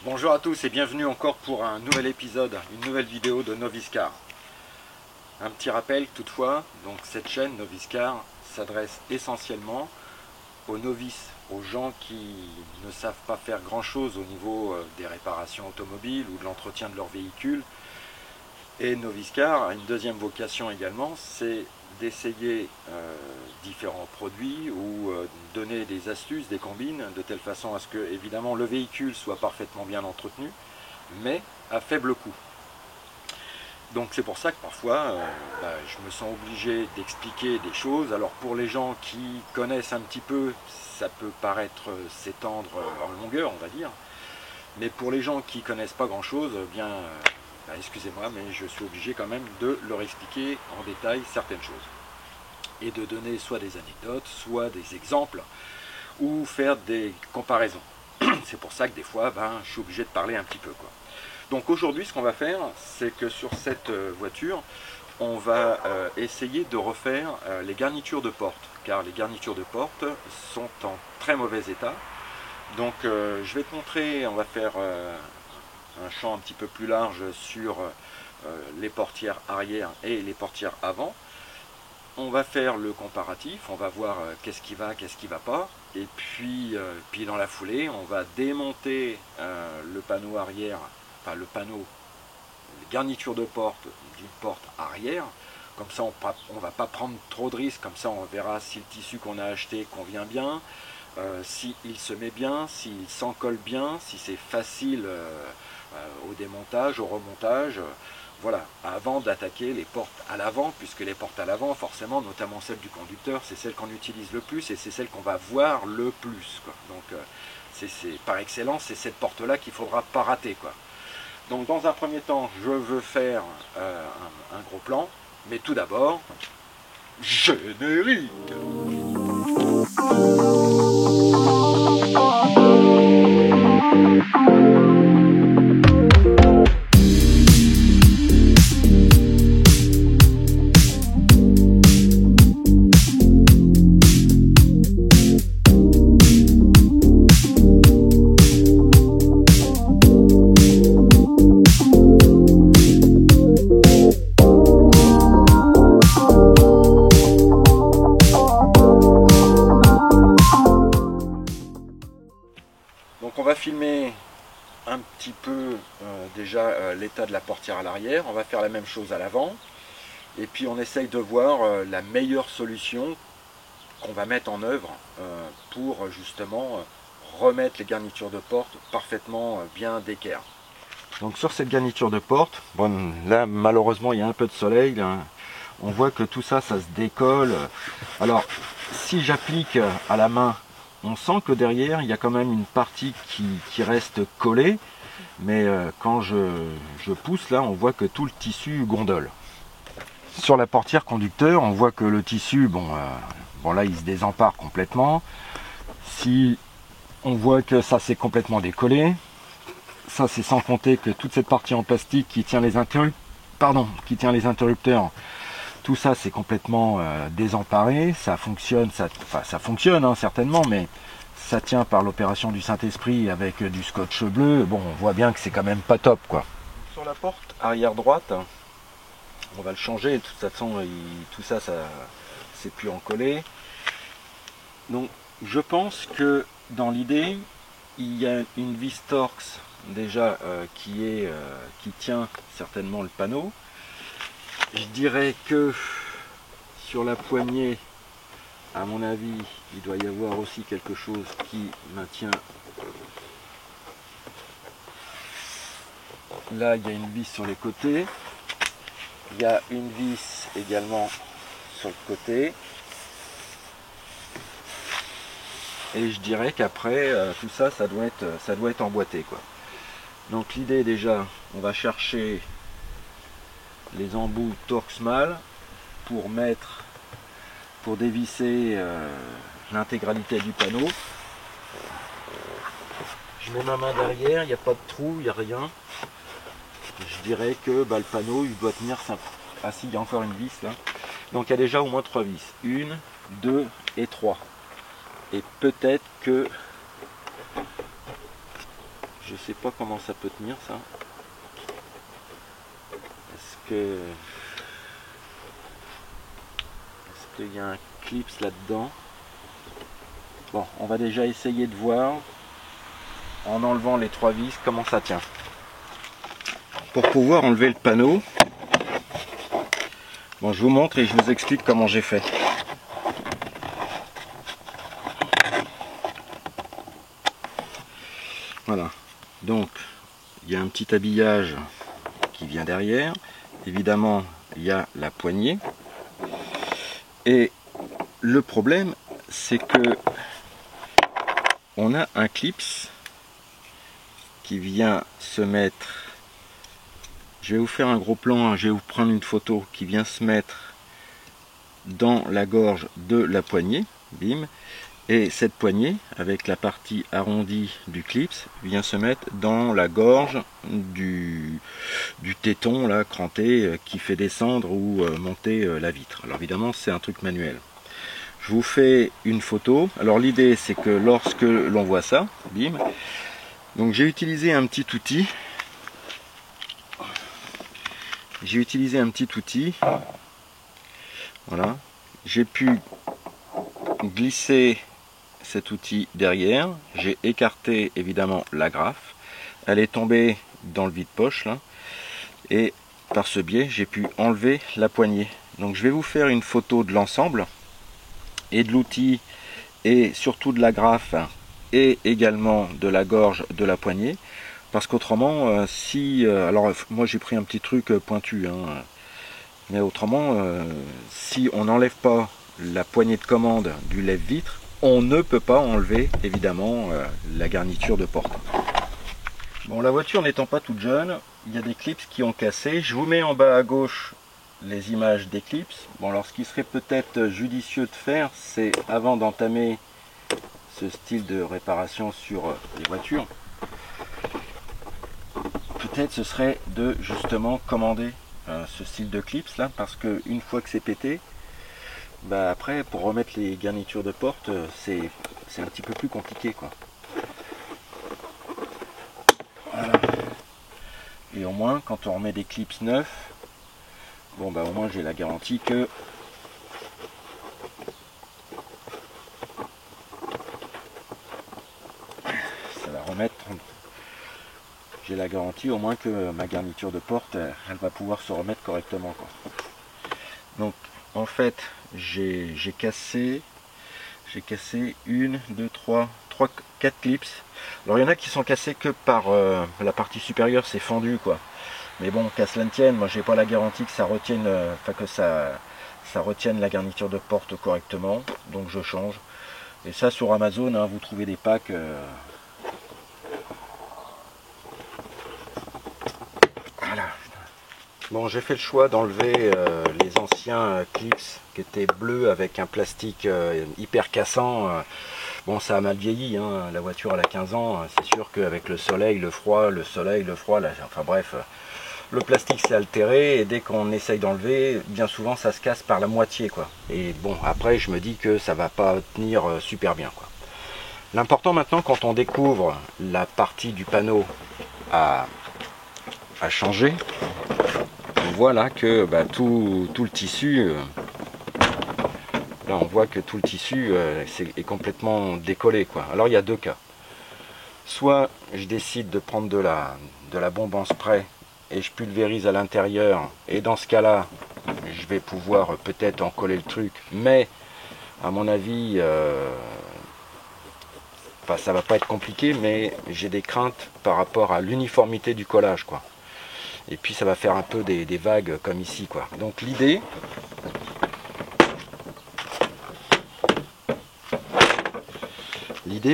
Bonjour à tous et bienvenue encore pour un nouvel épisode, une nouvelle vidéo de Novice-Car. Un petit rappel toutefois, donc cette chaîne Novice-Car s'adresse essentiellement aux novices, aux gens qui ne savent pas faire grand chose au niveau des réparations automobiles ou de l'entretien de leur véhicule. Et Novice-Car a une deuxième vocation également, c'est d'essayer différents produits ou donner des astuces, des combines, de telle façon à ce que évidemment le véhicule soit parfaitement bien entretenu, mais à faible coût. Donc c'est pour ça que parfois je me sens obligé d'expliquer des choses. Alors pour les gens qui connaissent un petit peu, ça peut paraître s'étendre en longueur, on va dire. Mais pour les gens qui connaissent pas grand chose, excusez-moi, mais je suis obligé quand même de leur expliquer en détail certaines choses. Et de donner soit des anecdotes, soit des exemples, ou faire des comparaisons. C'est pour ça que des fois, je suis obligé de parler un petit peu, quoi. Donc aujourd'hui, ce qu'on va faire, c'est que sur cette voiture, on va essayer de refaire les garnitures de porte, car les garnitures de porte sont en très mauvais état. Donc je vais te montrer, on va faire un champ un petit peu plus large sur les portières arrière et les portières avant. On va faire le comparatif, on va voir qu'est-ce qui va pas, et puis dans la foulée, on va démonter le panneau arrière, enfin le panneau, les garnitures de porte d'une porte arrière. Comme ça, on ne va pas prendre trop de risques, comme ça on verra si le tissu qu'on a acheté convient bien, s'il se met bien, s'il s'en colle bien, si c'est facile au démontage, au remontage. Voilà, avant d'attaquer les portes à l'avant, puisque les portes à l'avant, forcément, notamment celle du conducteur, c'est celle qu'on utilise le plus et c'est celle qu'on va voir le plus, quoi. Donc, par excellence, c'est cette porte-là qu'il ne faudra pas rater, quoi. Donc, dans un premier temps, je veux faire un gros plan, mais tout d'abord, générique. Donc on va filmer un petit peu déjà l'état de la portière à l'arrière, on va faire la même chose à l'avant, et puis on essaye de voir la meilleure solution qu'on va mettre en œuvre pour justement remettre les garnitures de porte parfaitement bien d'équerre. Donc sur cette garniture de porte, bon, là malheureusement il y a un peu de soleil, là, on voit que tout ça, ça se décolle. Alors si j'applique à la main, on sent que derrière il y a quand même une partie qui reste collée, mais quand je pousse là, on voit que tout le tissu gondole. Sur la portière conducteur, on voit que le tissu, bon là il se désempare complètement. Si on voit que ça s'est complètement décollé, ça c'est sans compter que toute cette partie en plastique qui tient les interrupteurs, tout ça c'est complètement désemparé. Ça fonctionne, ça fonctionne hein, certainement, mais ça tient par l'opération du Saint-Esprit avec du scotch bleu. Bon, on voit bien que c'est quand même pas top, quoi. Sur la porte arrière droite, on va le changer. De toute façon, tout ça, c'est plus encollé. Donc, je pense que dans l'idée, il y a une vis Torx déjà qui tient certainement le panneau. Je dirais que sur la poignée, à mon avis, il doit y avoir aussi quelque chose qui maintient. Là, il y a une vis sur les côtés. Il y a une vis également sur le côté. Et je dirais qu'après, tout ça, ça doit être emboîté, quoi. Donc l'idée déjà, on va chercher les embouts Torx-Mal pour dévisser l'intégralité du panneau. Je mets ma main derrière, il n'y a pas de trou, il n'y a rien. Je dirais que le panneau il doit tenir simple. Ah si, il y a encore une vis là. Donc il y a déjà au moins 3 vis. 1, 2 et 3. Et peut-être que Je sais pas comment ça peut tenir ça. Est-ce qu'il y a un clips là-dedans? Bon, on va déjà essayer de voir en enlevant les 3 vis comment ça tient. Pour pouvoir enlever le panneau, bon, je vous montre et je vous explique comment j'ai fait. Voilà, donc il y a un petit habillage qui vient derrière. Évidemment, il y a la poignée. Et le problème, c'est que on a un clips qui vient se mettre. Je vais vous faire un gros plan, je vais vous prendre une photo qui vient se mettre dans la gorge de la poignée, bim, et cette poignée avec la partie arrondie du clips vient se mettre dans la gorge du téton là cranté qui fait descendre ou monter la vitre. Alors évidemment c'est un truc manuel. Je vous fais une photo. Alors l'idée c'est que lorsque l'on voit ça, bim, donc j'ai utilisé un petit outil. Voilà, j'ai pu glisser cet outil derrière, j'ai écarté évidemment la graffe, elle est tombée dans le vide-poche là, et par ce biais j'ai pu enlever la poignée. Donc je vais vous faire une photo de l'ensemble et de l'outil et surtout de la graffe et également de la gorge de la poignée, parce qu'autrement alors moi j'ai pris un petit truc pointu hein, mais autrement si on n'enlève pas la poignée de commande du lève-vitre, on ne peut pas enlever évidemment la garniture de porte. Bon, la voiture n'étant pas toute jeune, il y a des clips qui ont cassé. Je vous mets en bas à gauche les images des clips. Bon, alors ce qui serait peut-être judicieux de faire, c'est avant d'entamer ce style de réparation sur les voitures, peut-être ce serait de justement commander ce style de clips là, parce que une fois que c'est pété, bah après pour remettre les garnitures de porte c'est un petit peu plus compliqué quoi. Voilà. Et au moins quand on remet des clips neufs, bon bah au moins j'ai la garantie que ça va remettre. J'ai la garantie au moins que ma garniture de porte elle va pouvoir se remettre correctement quoi. Donc en fait j'ai cassé 1, 2, 3, 4 clips. Alors il y en a qui sont cassés que par la partie supérieure, c'est fendu quoi. Mais bon, qu'à cela ne tienne, moi j'ai pas la garantie que ça retienne, ça retienne la garniture de porte correctement, donc je change. Et ça sur Amazon, hein, vous trouvez des packs. Voilà. Bon, j'ai fait le choix d'enlever les anciens clips qui étaient bleus avec un plastique hyper cassant. Bon, ça a mal vieilli, hein. La voiture elle a 15 ans, c'est sûr qu'avec le soleil, le froid, là, enfin bref, le plastique s'est altéré et dès qu'on essaye d'enlever, bien souvent ça se casse par la moitié quoi. Et bon, après je me dis que ça va pas tenir super bien quoi. L'important maintenant quand on découvre la partie du panneau à changer, on voit là que bah, tout le tissu, là on voit que tout le tissu est complètement décollé quoi. Alors il y a 2 cas. Soit je décide de prendre de la bombe en spray et je pulvérise à l'intérieur, et dans ce cas là je vais pouvoir peut-être en coller le truc, mais à mon avis enfin, ça va pas être compliqué, mais j'ai des craintes par rapport à l'uniformité du collage quoi. Et puis ça va faire un peu des vagues comme ici quoi. Donc l'idée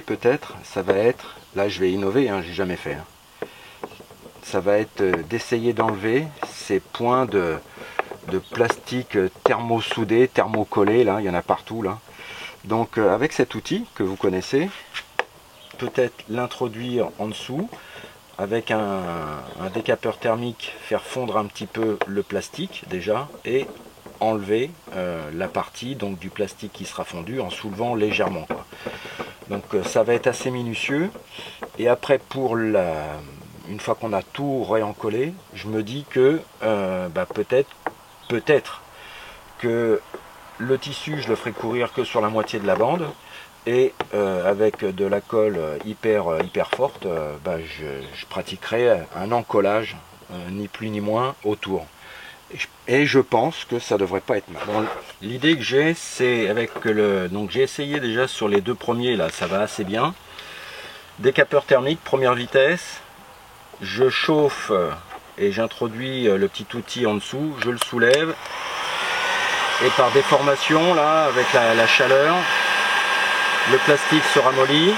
peut-être ça va être, là je vais innover, hein, j'ai jamais fait, hein. Ça va être d'essayer d'enlever ces points de plastique thermosoudé, thermocollé, là il y en a partout là. Donc avec cet outil que vous connaissez, peut-être l'introduire en dessous avec un décapeur thermique, faire fondre un petit peu le plastique déjà et enlever la partie donc du plastique qui sera fondu en soulevant légèrement quoi. Donc ça va être assez minutieux. Et après, une fois qu'on a tout réencollé, je me dis que peut-être que le tissu, je le ferai courir que sur la moitié de la bande. Et avec de la colle hyper forte, je pratiquerai un encollage, ni plus ni moins, autour. Et je pense que ça devrait pas être mal. Bon, l'idée que j'ai, c'est donc j'ai essayé déjà sur les deux premiers, là, ça va assez bien. Décapeur thermique, première vitesse. Je chauffe et j'introduis le petit outil en dessous, je le soulève. Et par déformation, là, avec la chaleur, le plastique se ramollit.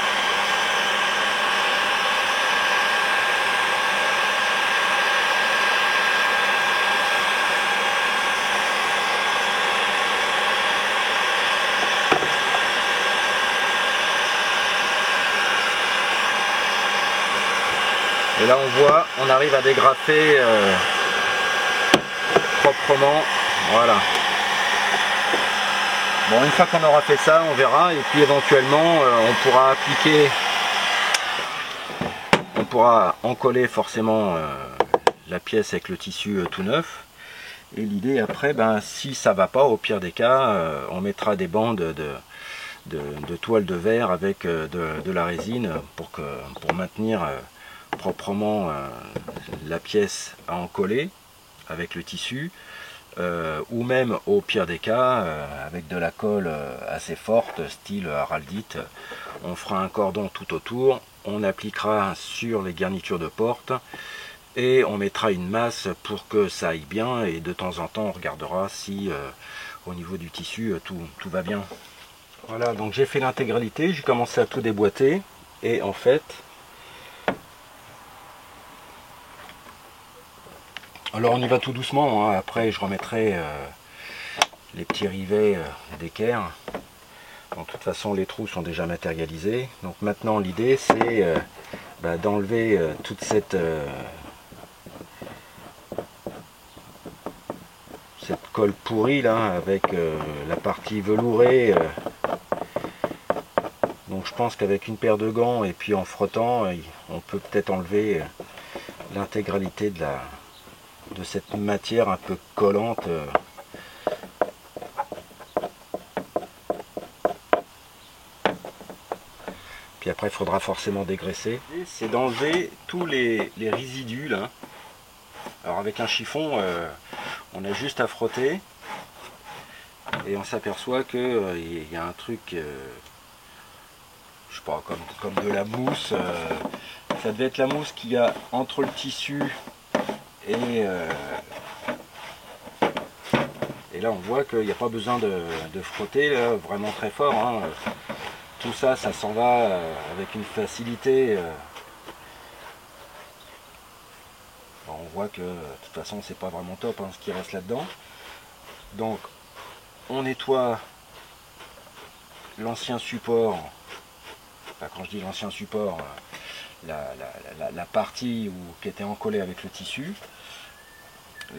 Et là on voit, on arrive à dégrafer proprement. Voilà. Bon, une fois qu'on aura fait ça, on verra, et puis éventuellement on pourra encoller forcément la pièce avec le tissu tout neuf. Et l'idée après, si ça va pas, au pire des cas, on mettra des bandes de toile de verre avec de la résine pour maintenir proprement la pièce à encoller avec le tissu. Ou même au pire des cas avec de la colle assez forte style araldite, on fera un cordon tout autour, on appliquera sur les garnitures de porte et on mettra une masse pour que ça aille bien, et de temps en temps on regardera si au niveau du tissu tout va bien. Voilà, donc j'ai fait l'intégralité, j'ai commencé à tout déboîter, et en fait alors on y va tout doucement, hein. Après je remettrai les petits rivets d'équerre. De toute façon les trous sont déjà matérialisés. Donc maintenant l'idée c'est d'enlever toute cette colle pourrie là, avec la partie velourée. Donc je pense qu'avec une paire de gants et puis en frottant, on peut peut-être enlever l'intégralité de cette matière un peu collante. Puis après il faudra forcément dégraisser. C'est d'enlever tous les résidus là. Alors avec un chiffon, on a juste à frotter et on s'aperçoit que il y a un truc, je sais pas, comme de la mousse. Ça devait être la mousse qu'il y a entre le tissu et là on voit qu'il n'y a pas besoin de frotter là, vraiment très fort, hein. Tout ça, ça s'en va avec une facilité. Bon, on voit que de toute façon c'est pas vraiment top, hein, ce qui reste là-dedans. Donc on nettoie l'ancien support. Enfin, quand je dis l'ancien support, la partie qui était encollée avec le tissu.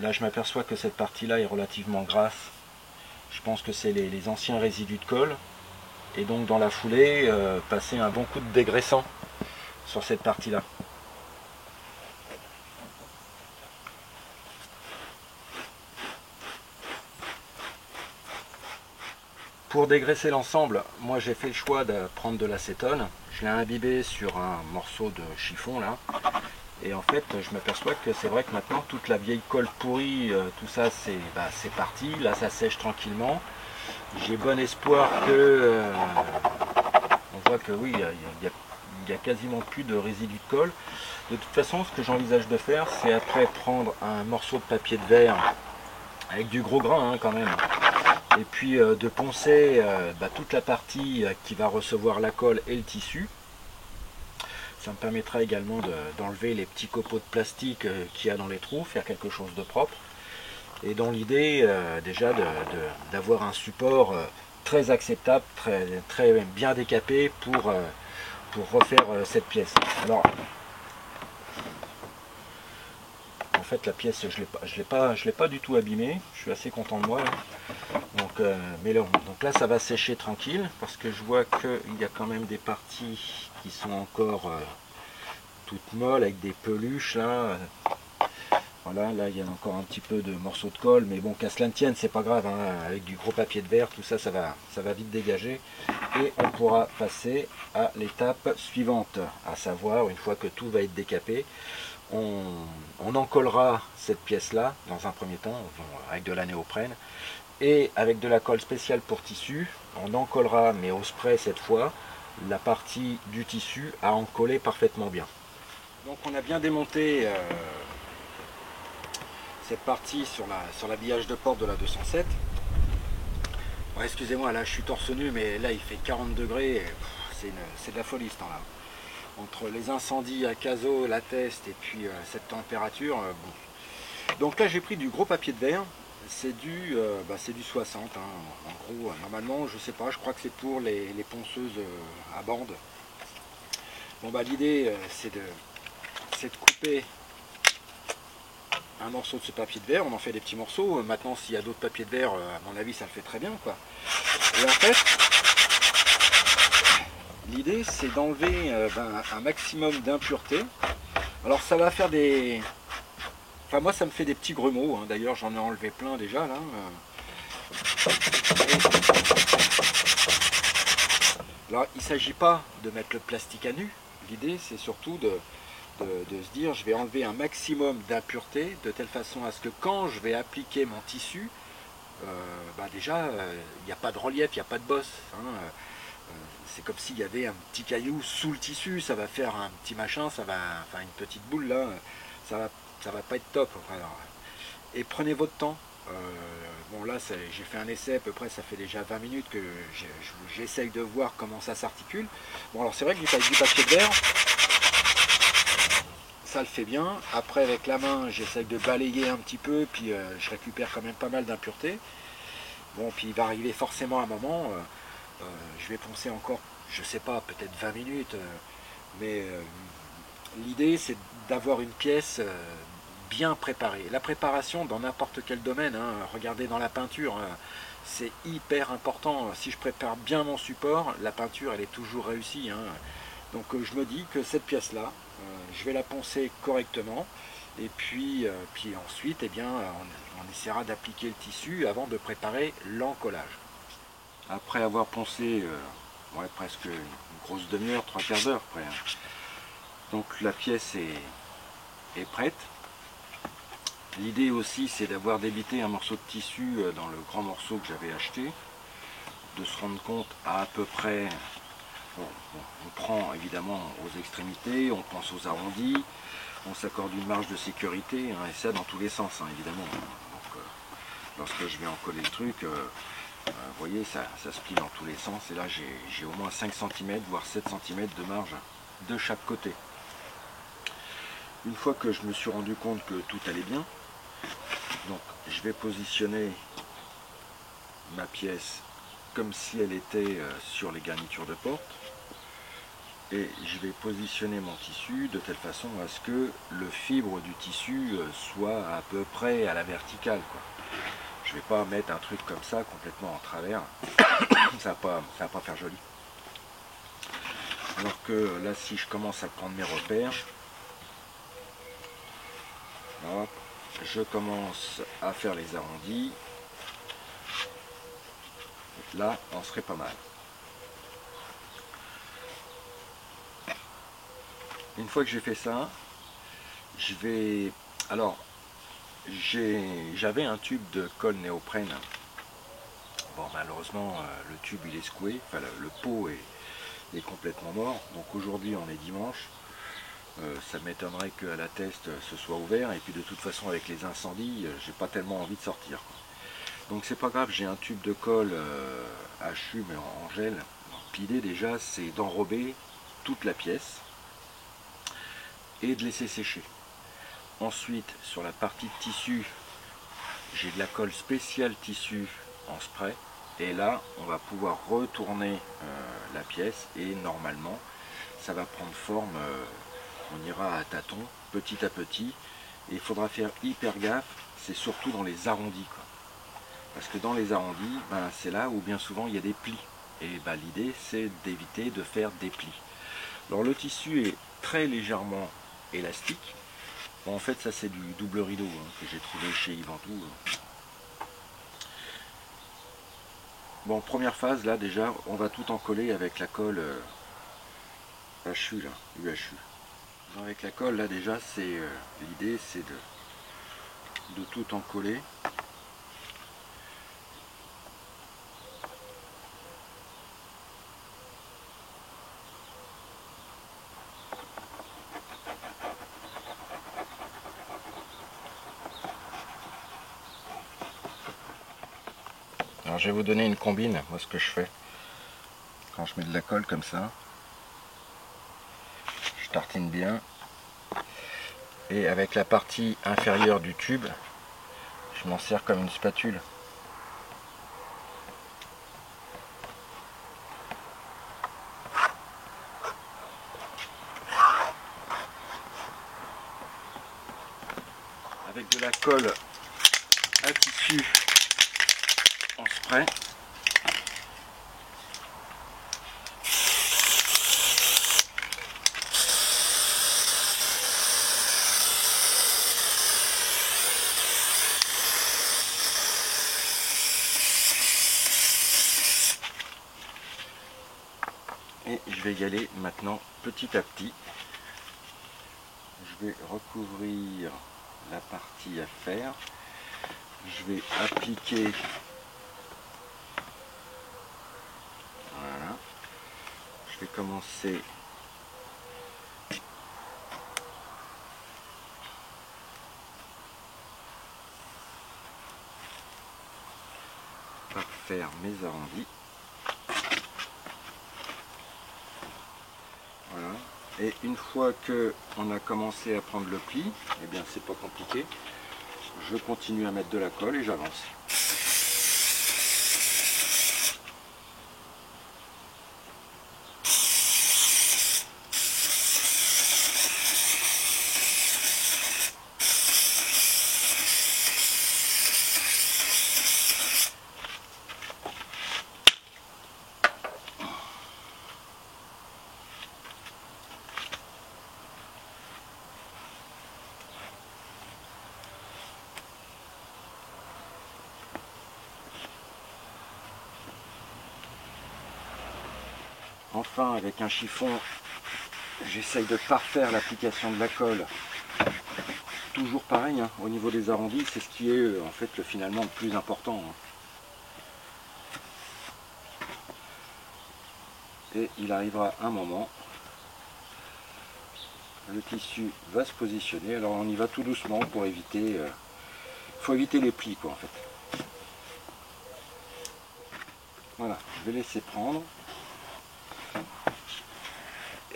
Là je m'aperçois que cette partie là est relativement grasse. Je pense que c'est les anciens résidus de colle. Et donc dans la foulée, passer un bon coup de dégraissant sur cette partie là. Pour dégraisser l'ensemble, moi j'ai fait le choix de prendre de l'acétone. Je l'ai imbibé sur un morceau de chiffon là. Et en fait, je m'aperçois que c'est vrai que maintenant, toute la vieille colle pourrie, tout ça, c'est parti. Là, ça sèche tranquillement. J'ai bon espoir que... on voit que oui, il y a quasiment plus de résidus de colle. De toute façon, ce que j'envisage de faire, c'est après prendre un morceau de papier de verre, avec du gros grain quand même, et puis de poncer toute la partie qui va recevoir la colle et le tissu. Ça me permettra également d'enlever les petits copeaux de plastique qu'il y a dans les trous, faire quelque chose de propre. Et dans l'idée déjà d'avoir un support très acceptable, très bien décapé pour refaire cette pièce. Alors, fait la pièce je l'ai pas du tout abîmée, je suis assez content de moi là. Donc, donc là ça va sécher tranquille parce que je vois qu'il y a quand même des parties qui sont encore toutes molles avec des peluches là. Voilà, là il y a encore un petit peu de morceaux de colle, mais bon, qu'à cela ne tienne, c'est pas grave, hein, avec du gros papier de verre, tout ça, ça va vite dégager. Et on pourra passer à l'étape suivante, à savoir, une fois que tout va être décapé, on encollera cette pièce-là, dans un premier temps, avec de la néoprène, et avec de la colle spéciale pour tissu, on encollera, mais au spray cette fois, la partie du tissu à encoller parfaitement bien. Donc on a bien démonté cette partie sur l'habillage de porte de la 207. Bon, excusez-moi, là je suis torse nu, mais là il fait 40 degrés, c'est de la folie ce temps-là. Entre les incendies à Cazaux, la Teste et puis cette température. Bon. Donc là j'ai pris du gros papier de verre, c'est du 60, hein, en gros. Normalement, je sais pas, je crois que c'est pour les ponceuses à bande. Bon bah l'idée c'est de couper un morceau de ce papier de verre, on en fait des petits morceaux. Maintenant, s'il y a d'autres papiers de verre, à mon avis, ça le fait très bien, quoi. Et en fait, l'idée, c'est d'enlever un maximum d'impuretés. Alors, ça va faire des... Enfin, moi, ça me fait des petits grumeaux. Hein. D'ailleurs, j'en ai enlevé plein déjà, là. Alors, il ne s'agit pas de mettre le plastique à nu. L'idée, c'est surtout de se dire je vais enlever un maximum d'impuretés de telle façon à ce que quand je vais appliquer mon tissu, déjà il n'y a pas de relief, il n'y a pas de bosse. Hein, c'est comme s'il y avait un petit caillou sous le tissu, ça va faire un petit machin, ça va, enfin une petite boule là, ça va pas être top. Alors, et prenez votre temps. Bon là j'ai fait un essai à peu près, ça fait déjà 20 minutes que j'essaye de voir comment ça s'articule. Bon alors c'est vrai que du papier de verre, ça le fait bien. Après avec la main j'essaye de balayer un petit peu, puis je récupère quand même pas mal d'impuretés. Bon puis il va arriver forcément un moment, je vais poncer encore, je sais pas, peut-être 20 minutes, mais l'idée c'est d'avoir une pièce bien préparée. La préparation dans n'importe quel domaine, hein, regardez dans la peinture, hein, c'est hyper important. Si je prépare bien mon support, la peinture elle est toujours réussie. Hein. Donc je me dis que cette pièce là, je vais la poncer correctement et puis ensuite eh bien, on essaiera d'appliquer le tissu avant de préparer l'encollage. Après avoir poncé presque une grosse demi-heure, 3/4 d'heure près, hein. Donc la pièce est prête. L'idée aussi c'est d'avoir débité un morceau de tissu dans le grand morceau que j'avais acheté, de se rendre compte à peu près. On prend évidemment aux extrémités, on pense aux arrondis, on s'accorde une marge de sécurité, hein, et ça dans tous les sens, hein, évidemment. Donc, lorsque je vais encoller le truc, vous voyez, ça se plie dans tous les sens, et là j'ai au moins 5 cm, voire 7 cm de marge de chaque côté. Une fois que je me suis rendu compte que tout allait bien, donc je vais positionner ma pièce comme si elle était sur les garnitures de porte. Et je vais positionner mon tissu de telle façon à ce que le fibre du tissu soit à peu près à la verticale, quoi. Je ne vais pas mettre un truc comme ça complètement en travers, ça va pas faire joli. Alors que là, si je commence à prendre mes repères, hop, je commence à faire les arrondis, là on serait pas mal. Une fois que j'ai fait ça, je vais... Alors, j'avais un tube de colle néoprène. Bon, malheureusement, le tube il est secoué, enfin le pot est complètement mort. Donc aujourd'hui, on est dimanche. Ça m'étonnerait qu'à la Teste ce soit ouvert. Et puis de toute façon, avec les incendies, j'ai pas tellement envie de sortir, quoi. Donc c'est pas grave, j'ai un tube de colle HU mais en gel. Puis l'idée déjà, c'est d'enrober toute la pièce et de laisser sécher. Ensuite, sur la partie de tissu, j'ai de la colle spéciale tissu en spray. Et là, on va pouvoir retourner la pièce et normalement, ça va prendre forme, on ira à tâtons, petit à petit. Et il faudra faire hyper gaffe, c'est surtout dans les arrondis, quoi. Parce que dans les arrondis, ben, c'est là où bien souvent il y a des plis. Et ben, l'idée c'est d'éviter de faire des plis. Alors le tissu est très légèrement élastique. Bon, en fait ça c'est du double rideau hein, que j'ai trouvé chez Yvantou. Bon, première phase là déjà, on va tout encoller avec la colle HU là, UHU. Avec la colle là déjà, c'est l'idée c'est de tout encoller. Alors je vais vous donner une combine, moi ce que je fais quand je mets de la colle comme ça, je tartine bien et avec la partie inférieure du tube, je m'en sers comme une spatule. Avec de la colle à tissu en spray. Et je vais y aller maintenant petit à petit. Je vais recouvrir la partie à faire. Je vais appliquer. Voilà. Je vais commencer par faire mes arrondis. Voilà. Et une fois que on a commencé à prendre le pli, eh bien c'est pas compliqué. Je continue à mettre de la colle et j'avance. Enfin, avec un chiffon, j'essaye de parfaire l'application de la colle. Toujours pareil, hein, au niveau des arrondis, c'est ce qui est en fait finalement le plus important. Hein. Et il arrivera un moment, le tissu va se positionner. Alors on y va tout doucement pour éviter, faut éviter les plis quoi en fait. Voilà, je vais laisser prendre.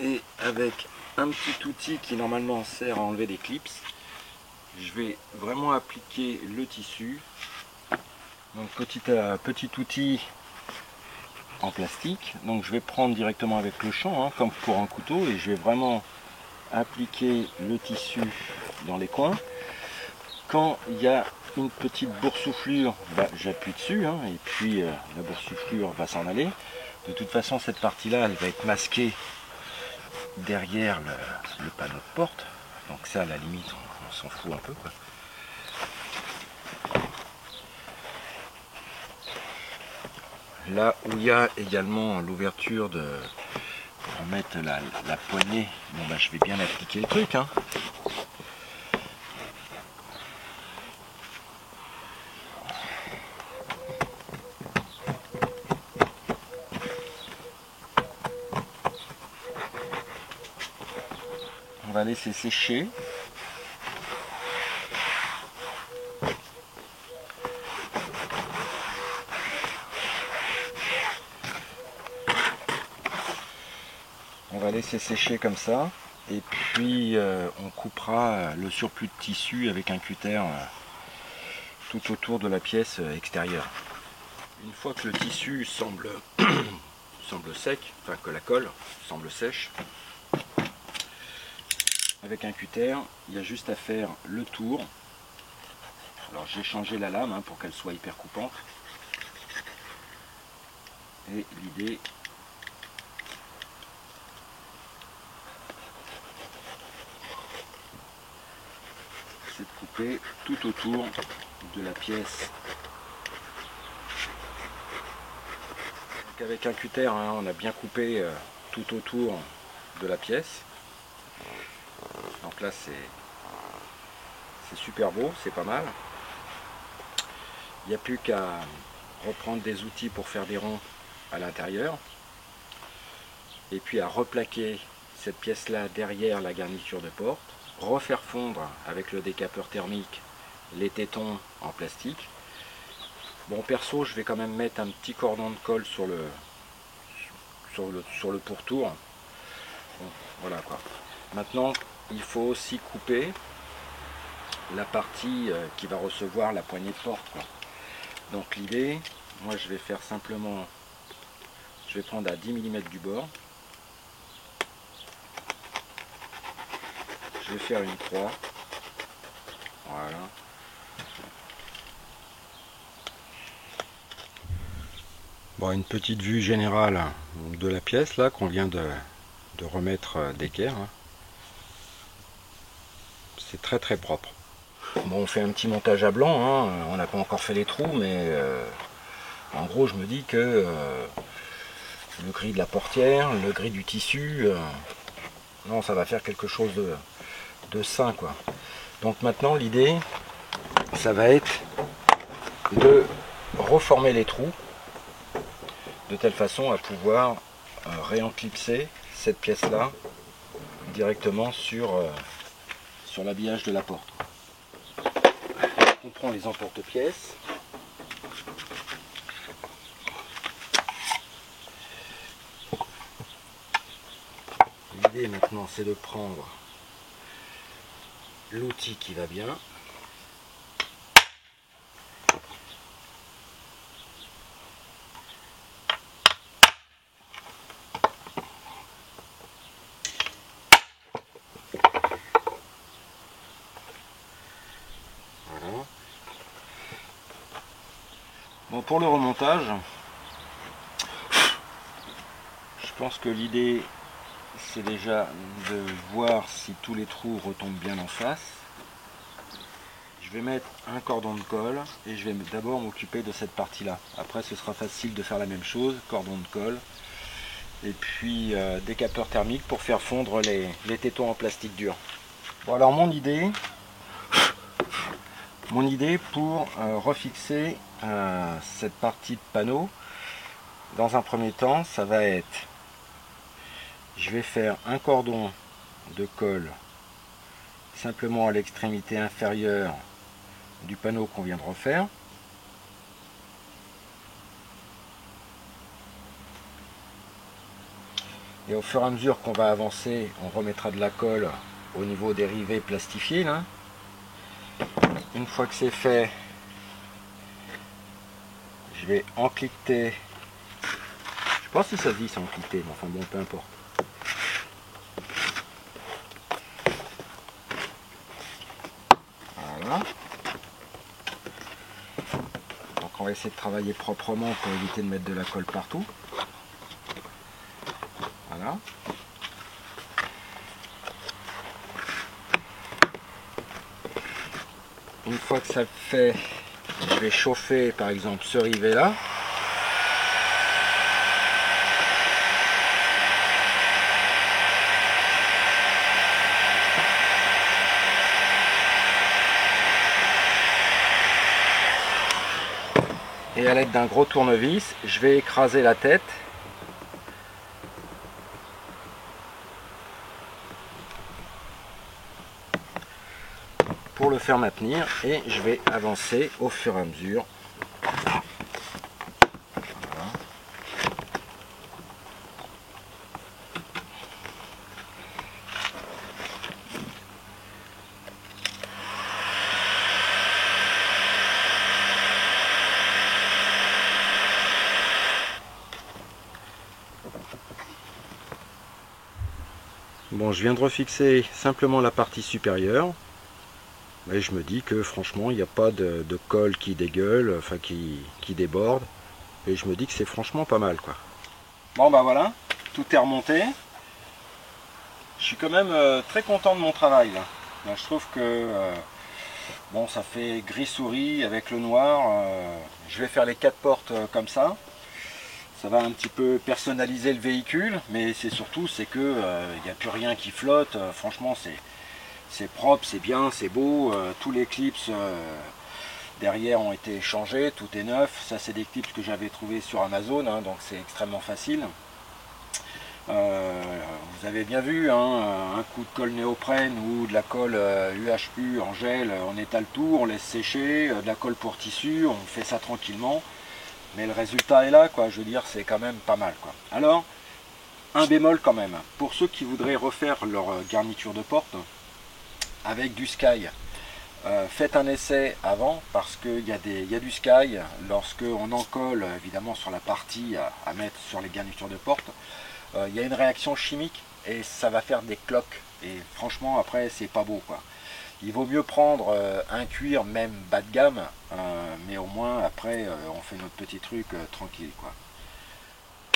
Et avec un petit outil qui normalement sert à enlever des clips, je vais vraiment appliquer le tissu. Donc petit outil en plastique. Donc je vais prendre directement avec le champ, hein, comme pour un couteau, et je vais vraiment appliquer le tissu dans les coins. Quand il y a une petite boursouflure, bah, j'appuie dessus, hein, et puis la boursouflure va s'en aller. De toute façon, cette partie-là, elle va être masquée derrière le panneau de porte. Donc ça, à la limite, on s'en fout un peu, quoi. Là où il y a également l'ouverture pour mettre la poignée, bon bah je vais bien appliquer le truc, hein. On va laisser sécher. On va laisser sécher comme ça. Et puis on coupera le surplus de tissu avec un cutter tout autour de la pièce extérieure. Une fois que le tissu semble sec, enfin que la colle semble sèche, avec un cutter, il y a juste à faire le tour. Alors j'ai changé la lame pour qu'elle soit hyper coupante. Et l'idée, c'est de couper tout autour de la pièce. Donc avec un cutter, on a bien coupé tout autour de la pièce. Donc là c'est super beau, c'est pas mal. Il n'y a plus qu'à reprendre des outils pour faire des ronds à l'intérieur. Et puis à replaquer cette pièce là derrière la garniture de porte, refaire fondre avec le décapeur thermique les tétons en plastique. Bon, perso, je vais quand même mettre un petit cordon de colle sur le pourtour. Bon, voilà quoi. Maintenant, il faut aussi couper la partie qui va recevoir la poignée de porte, quoi. Donc l'idée, moi je vais faire simplement, je vais prendre à 10 mm du bord. Je vais faire une croix, voilà. Bon, une petite vue générale de la pièce là qu'on vient de remettre d'équerre. C'est très très propre. Bon, on fait un petit montage à blanc, on n'a pas encore fait les trous, mais en gros je me dis que le gris de la portière, le gris du tissu, non, ça va faire quelque chose de sain, quoi. Donc maintenant l'idée, ça va être de reformer les trous de telle façon à pouvoir réenclipser cette pièce là directement sur l'habillage de la porte. On prend les emporte-pièces. L'idée maintenant c'est de prendre l'outil qui va bien. Voilà. Bon, pour le remontage, je pense que l'idée c'est déjà de voir si tous les trous retombent bien en face. Je vais mettre un cordon de colle et je vais d'abord m'occuper de cette partie là. Après ce sera facile de faire la même chose, cordon de colle et puis décapeur thermique pour faire fondre les tétons en plastique dur. Bon, alors mon idée pour refixer cette partie de panneau, dans un premier temps, ça va être, je vais faire un cordon de colle simplement à l'extrémité inférieure du panneau qu'on vient de refaire. Et au fur et à mesure qu'on va avancer, on remettra de la colle au niveau des rivets plastifiés là. Une fois que c'est fait, je vais encliqueter. Je sais pas si ça se dit ça encliqueter, mais enfin bon, peu importe. Voilà. Donc on va essayer de travailler proprement pour éviter de mettre de la colle partout. Voilà. Une fois que ça fait, je vais chauffer par exemple ce rivet là. Et à l'aide d'un gros tournevis, je vais écraser la tête. Pour le faire maintenir, et je vais avancer au fur et à mesure. Voilà. Bon, je viens de refixer simplement la partie supérieure. Et je me dis que franchement, il n'y a pas de colle qui dégueule, enfin qui déborde. Et je me dis que c'est franchement pas mal, quoi. Bon, bah voilà, tout est remonté. Je suis quand même très content de mon travail, là. Là, je trouve que bon, ça fait gris souris avec le noir. Je vais faire les 4 portes comme ça. Ça va un petit peu personnaliser le véhicule, mais c'est surtout c'est que il n'y a plus rien qui flotte. Franchement, c'est propre, c'est bien, c'est beau. Tous les clips derrière ont été changés, tout est neuf. Ça, c'est des clips que j'avais trouvés sur Amazon, hein, donc c'est extrêmement facile. Vous avez bien vu, hein, un coup de colle néoprène ou de la colle UHU en gel, on étale tout, on laisse sécher, de la colle pour tissu, on fait ça tranquillement. Mais le résultat est là, quoi. Je veux dire, c'est quand même pas mal, quoi. Alors, un bémol quand même, pour ceux qui voudraient refaire leur garniture de porte avec du Sky, faites un essai avant, parce qu'il y a du Sky, lorsque on en colle évidemment sur la partie à mettre sur les garnitures de porte, il y a une réaction chimique et ça va faire des cloques. Et franchement, après, c'est pas beau, quoi. Il vaut mieux prendre un cuir, même bas de gamme, mais au moins après on fait notre petit truc tranquille, quoi.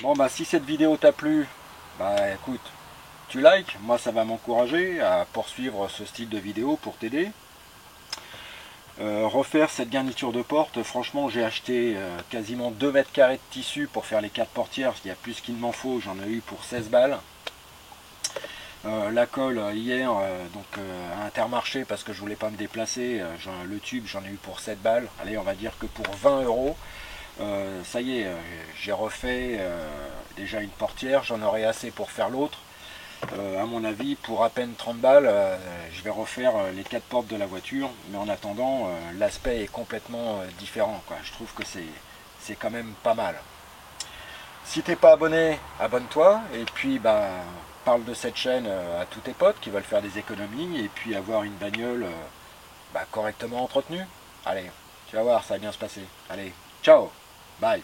Bon, bah si cette vidéo t'a plu, bah écoute, tu likes, moi ça va m'encourager à poursuivre ce style de vidéo pour t'aider. Refaire cette garniture de porte, franchement j'ai acheté quasiment 2 mètres carrés de tissu pour faire les 4 portières, il y a plus qu'il m'en faut, j'en ai eu pour 16 balles. La colle hier donc à Intermarché parce que je voulais pas me déplacer, le tube j'en ai eu pour 7 balles, allez on va dire que pour 20 euros, ça y est, j'ai refait déjà une portière, j'en aurai assez pour faire l'autre. À mon avis pour à peine 30 balles, je vais refaire les 4 portes de la voiture, mais en attendant l'aspect est complètement différent, quoi. Je trouve que c'est quand même pas mal. Si t'es pas abonné, abonne-toi et puis bah parle de cette chaîne à tous tes potes qui veulent faire des économies et puis avoir une bagnole correctement entretenue. Allez, tu vas voir, ça va bien se passer. Allez, ciao, bye.